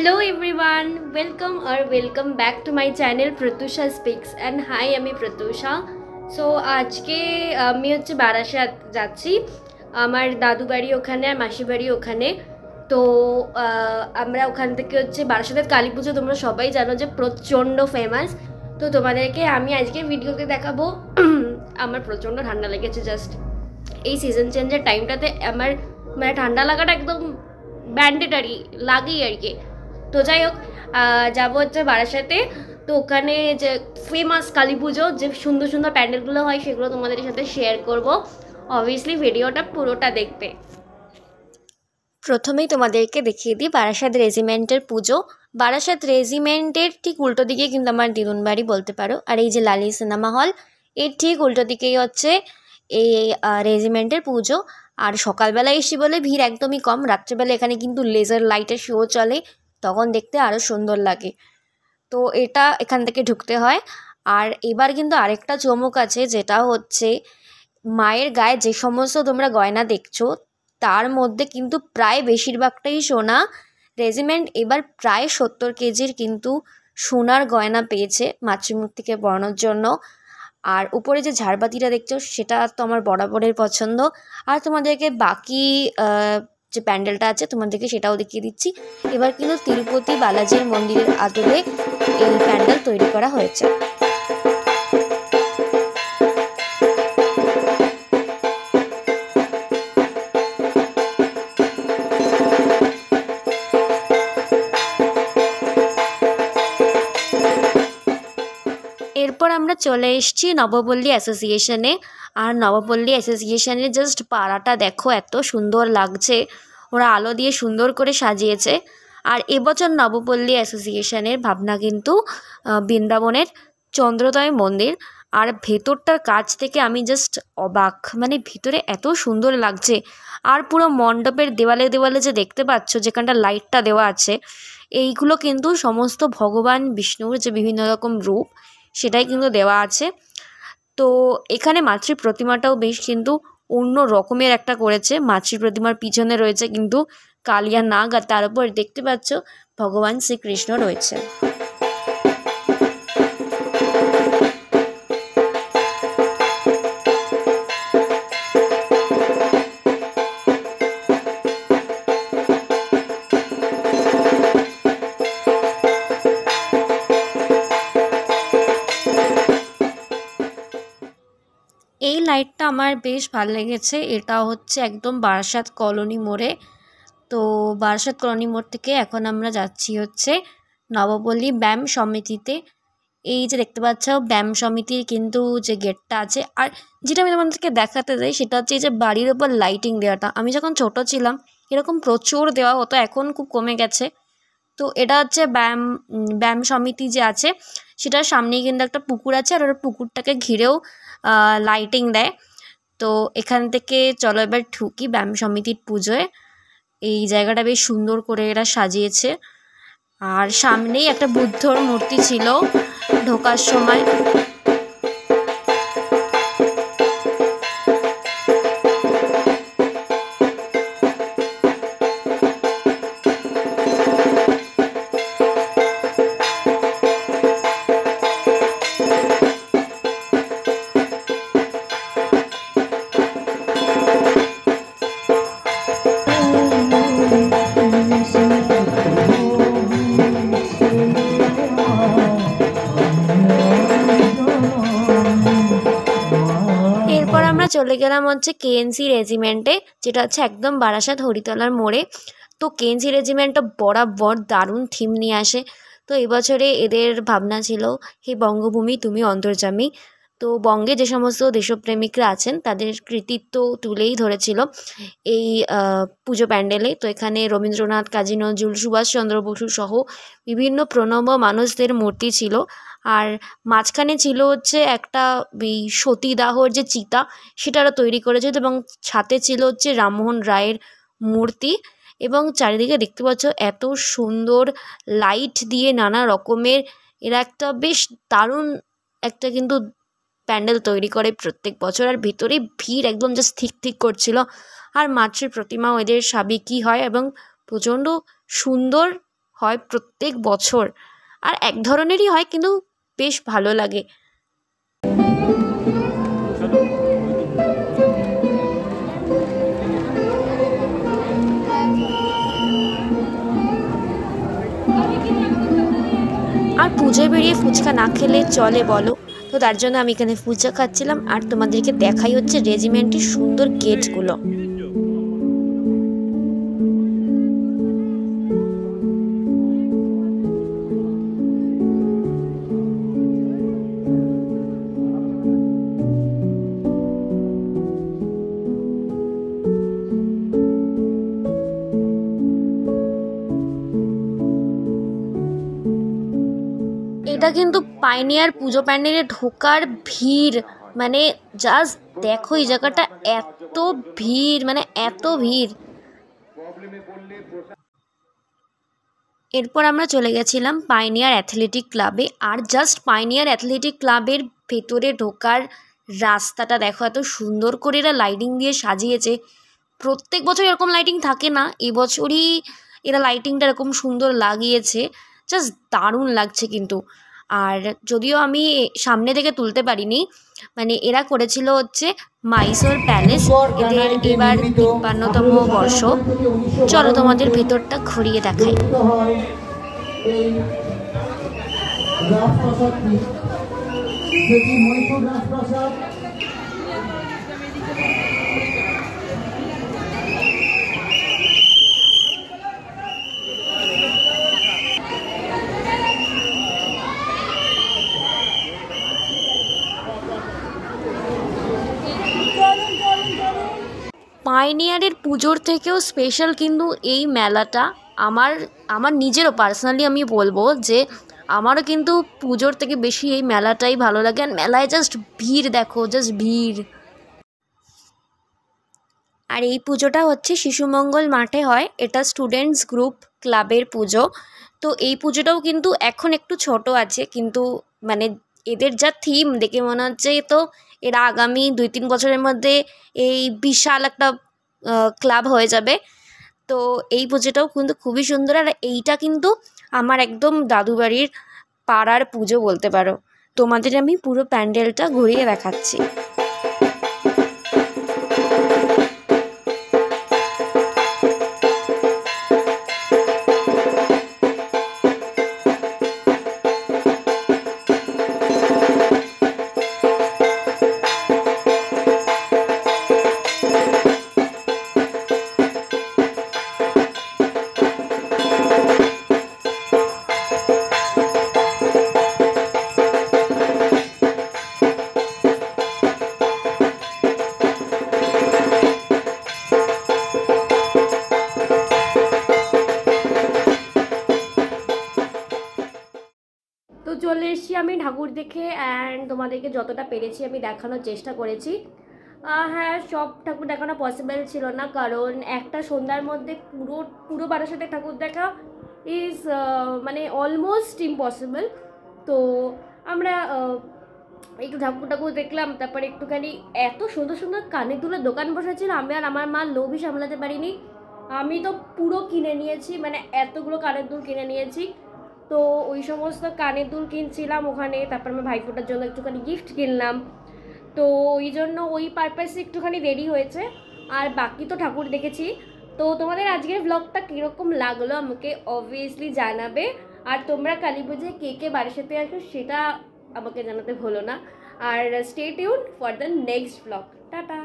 Hello everyone, welcome back to my channel Pratusha Speaks and hi আমি Pratyusha. So আজকে আমি হচ্ছে বারাসাত যাচ্ছি, আমার দাদু বাড়ি ওখানে আর মাসি বাড়ি ওখানে। তো আমরা ওখান থেকে হচ্ছে বারাসাতের কালী পুজো তোমরা সবাই জানো যে প্রচণ্ড ফেমাস। তো তোমাদেরকে আমি আজকে ভিডিওতে দেখাবো। আমার প্রচণ্ড ঠান্ডা লেগেছে, জাস্ট এই সিজন চেঞ্জের টাইমটাতে আমার মানে ঠান্ডা লাগাটা একদম ব্যান্ডেটারি লাগেই আর কি। তো যাই হোক, যাবো হচ্ছে বারাসাতে। তো ওখানে যে ফেমাস কালী পুজো, যে সুন্দর সুন্দর প্যান্ডেলগুলো হয় সেগুলো তোমাদের সাথে শেয়ার করব। অবভিয়াসলি ভিডিওটা পুরোটা দেখবে। প্রথমেই তোমাদেরকে দেখিয়ে দিই বারাসাত রেজিমেন্টের পুজো। বারাসাত রেজিমেন্টের ঠিক উল্টো দিকে কিন্তু আমার দিদুন বাড়ি বলতে পারো। আর এই যে লালি সিনেমা হল, এর ঠিক উল্টো দিকেই হচ্ছে এই রেজিমেন্টের পুজো। আর সকালবেলা এসি বলে ভিড় একদমই কম, রাত্রেবেলা এখানে কিন্তু লেজার লাইটের শো চলে, তখন দেখতে আরও সুন্দর লাগে। তো এটা এখান থেকে ঢুকতে হয়। আর এবার কিন্তু আরেকটা চমক আছে, যেটা হচ্ছে মায়ের গায়ে যে সমস্ত তোমরা গয়না দেখছো তার মধ্যে কিন্তু প্রায় বেশিরভাগটাই সোনা। রেজিমেন্ট এবার প্রায় 70 কেজির কিন্তু সোনার গয়না পেয়েছে মাতৃমূর্তিকে পরানোর জন্য। আর উপরে যে ঝাড়বাতিটা দেখছো সেটা তো আমার বরাবরের পছন্দ। আর তোমাদেরকে বাকি যে প্যান্ডেলটা আছে তোমাদেরকে সেটাও দেখিয়ে দিচ্ছি। এবার কিন্তু তিরুপতি বালাজির মন্দিরের আদলে এই প্যান্ডেল তৈরি করা হয়েছে। এরপর আমরা চলে এসেছি নবপল্লী অ্যাসোসিয়েশনে। আর নবপল্লী অ্যাসোসিয়েশনের জাস্ট পাড়াটা দেখো, এত সুন্দর লাগছে, ওরা আলো দিয়ে সুন্দর করে সাজিয়েছে। আর এবছর নবপল্লী অ্যাসোসিয়েশনের ভাবনা কিন্তু বৃন্দাবনের চন্দ্রোদয় মন্দির। আর ভেতরটার কাছ থেকে আমি জাস্ট অবাক, মানে ভিতরে এত সুন্দর লাগছে। আর পুরো মণ্ডপের দেওয়ালে দেওয়ালে যে দেখতে পাচ্ছ যেখানটা লাইটটা দেওয়া আছে, এইগুলো কিন্তু সমস্ত ভগবান বিষ্ণুর যে বিভিন্ন রকম রূপ সেটাই কিন্তু দেওয়া আছে। তো এখানে মাতৃ প্রতিমাটাও বেশ কিন্তু অন্য রকমের একটা করেছে। মাতৃ প্রতিমার পিছনে রয়েছে কিন্তু কালিয়া নাগ, আর তার উপর দেখতে পাচ্ছ ভগবান শ্রীকৃষ্ণ রয়েছে। এই লাইটটা আমার বেশ ভালো লেগেছে, এটা হচ্ছে একদম বারাসাত কলোনি মোড়ে। তো বারাসাত কলোনি মোড় থেকে এখন আমরা যাচ্ছি হচ্ছে নবপল্লী ব্যায়াম সমিতিতে। এই যে দেখতে পাচ্ছ ব্যায়াম সমিতির কিন্তু যে গেটটা আছে। আর যেটা আমি তোমাদেরকে দেখাতে যাই সেটা হচ্ছে এই যে বাড়ির ওপর লাইটিং দেওয়াটা, আমি যখন ছোট ছিলাম এরকম প্রচুর দেওয়া হতো, এখন খুব কমে গেছে। তো এটা হচ্ছে ব্যায়াম সমিতি যে আছে সেটার সামনেই কিন্তু একটা পুকুর আছে, আর ওর পুকুরটাকে ঘিরেও লাইটিং দেয়। তো এখান থেকে চলো এবার ঢুকি ব্যায়াম সমিতির পুজোয়। এই জায়গাটা বেশ সুন্দর করে এরা সাজিয়েছে। আর সামনেই একটা বুদ্ধর মূর্তি ছিল ঢোকার সময়। এরপর আমরা চলে গেলাম হচ্ছে কেএনসি রেজিমেন্টে, যেটা হচ্ছে একদম বারাসাত হরিতলার মোড়ে। তো কেএনসি রেজিমেন্টটা বরাবর দারুণ থিম নিয়ে আসে। তো এবছরে এদের ভাবনা ছিল হে বঙ্গভূমি তুমি অন্তর্যামী। তো বঙ্গে যে সমস্ত দেশপ্রেমিকরা আছেন তাদের কৃতিত্ব তুলেই ধরেছিল এই পুজো প্যান্ডেলে। তো এখানে রবীন্দ্রনাথ, কাজী নজরুল, সুভাষচন্দ্র বসু সহ বিভিন্ন প্রণব মানুষদের মূর্তি ছিল। আর মাঝখানে ছিল হচ্ছে একটা এই সতীদাহর যে চিতা, সেটারও তৈরি করেছে। এবং ছাতে ছিল হচ্ছে রামমোহন রায়ের মূর্তি। এবং চারিদিকে দেখতে পাচ্ছ এত সুন্দর লাইট দিয়ে নানা রকমের এরা একটা বেশ দারুণ একটা কিন্তু প্যান্ডেল তৈরি করে প্রত্যেক বছর। আর ভিতরে ভিড় একদম জাস্ট ঠিক ঠিক করছিল। আর মাতৃ প্রতিমাও এদের সাবেকি হয় এবং প্রচণ্ড সুন্দর হয় প্রত্যেক বছর, আর এক ধরনেরই হয় কিন্তু বেশ ভালো লাগে। আর পুজোয় বেরিয়ে ফুচকা না খেলে চলে বলো? তো তার জন্য আমি এখানে ফুচকা খাচ্ছিলাম আর তোমাদেরকে দেখাই হচ্ছে রেজিমেন্টের সুন্দর গেটগুলো। এটা কিন্তু পাইনিয়ার পুজো প্যান্ডেলে ঢোকার ভিড়, মানে জাস্ট দেখো এই জায়গাটা এত ভিড়, মানে এত ভিড়। এরপর আমরা চলে গেছিলাম পাইনিয়ার অ্যাথলেটিক ক্লাবে। আর জাস্ট পাইনিয়ার অ্যাথলেটিক ক্লাবের ভেতরে ঢোকার রাস্তাটা দেখো, এত সুন্দর করে এরা লাইটিং দিয়ে সাজিয়েছে। প্রত্যেক বছর এরকম লাইটিং থাকে না, এবছরই এরা লাইটিংটা এরকম সুন্দর লাগিয়েছে, জাস্ট দারুণ লাগছে কিন্তু। আর যদিও আমি সামনে থেকে তুলতে পারিনি, মানে এরা করেছিল হচ্ছে মাইসোর প্যালেস, এদের এবার ৫৩তম বর্ষ। চলো তোমাদের ভেতরটা ঘুরিয়ে দেখাই। পাইনিয়ারের পুজোর থেকেও স্পেশাল কিন্তু এই মেলাটা। আমার আমার নিজেরও পার্সোনালি আমি বলবো যে আমারও কিন্তু পুজোর থেকে বেশি এই মেলাটাই ভালো লাগে। আর মেলায় জাস্ট ভিড় দেখো, জাস্ট ভিড়। আর এই পুজোটা হচ্ছে শিশুমঙ্গল মাঠে হয়, এটা স্টুডেন্টস গ্রুপ ক্লাবের পুজো। তো এই পুজোটাও কিন্তু এখন একটু ছোট আছে, কিন্তু মানে এদের যা থিম দেখে মনে হচ্ছে তো এরা আগামী ২-৩ বছরের মধ্যে এই বিশাল একটা ক্লাব হয়ে যাবে। তো এই পুজোটাও কিন্তু খুবই সুন্দর। আর এইটা কিন্তু আমার একদম দাদু বাড়ির পাড়ার পুজো বলতে পারো। তোমাদের আমি পুরো প্যান্ডেলটা ঘুরিয়ে দেখাচ্ছি। তো চলে এসেছি আমি ঠাকুর দেখে, অ্যান্ড তোমাদেরকে যতটা পেরেছি আমি দেখানোর চেষ্টা করেছি। হ্যাঁ, সব ঠাকুর দেখানো পসিবল ছিল না, কারণ একটা সন্ধ্যার মধ্যে পুরো পুরো বারাসাতে ঠাকুর দেখা ইজ মানে অলমোস্ট ইম্পসিবল। তো আমরা একটু ঠাকুর দেখলাম, তারপরে একটুখানি এত সুন্দর সুন্দর কানের দুলের দোকান বসেছিল, আমি আর আমার মা লোভই সামলাতে পারিনি। আমি তো পুরো কিনে নিয়েছি, মানে এতগুলো কানের দুল কিনে নিয়েছি। তো ওই সমস্ত কানের দুল কিনছিলাম ওখানে, তারপর আমার ভাইফোঁটার জন্য একটুখানি গিফট কিনলাম। তো ওই জন্য ওই পারপাসে একটুখানি দেরি হয়েছে, আর বাকি তো ঠাকুর দেখেছি। তো তোমাদের আজকের ব্লগটা কীরকম লাগলো আমাকে অবভিয়াসলি জানাবে। আর তোমরা কালী পুজোয় কে কে বারাসাতে আসো সেটা আমাকে জানাতে ভুলো না। আর stay tune for the next blog. Tata.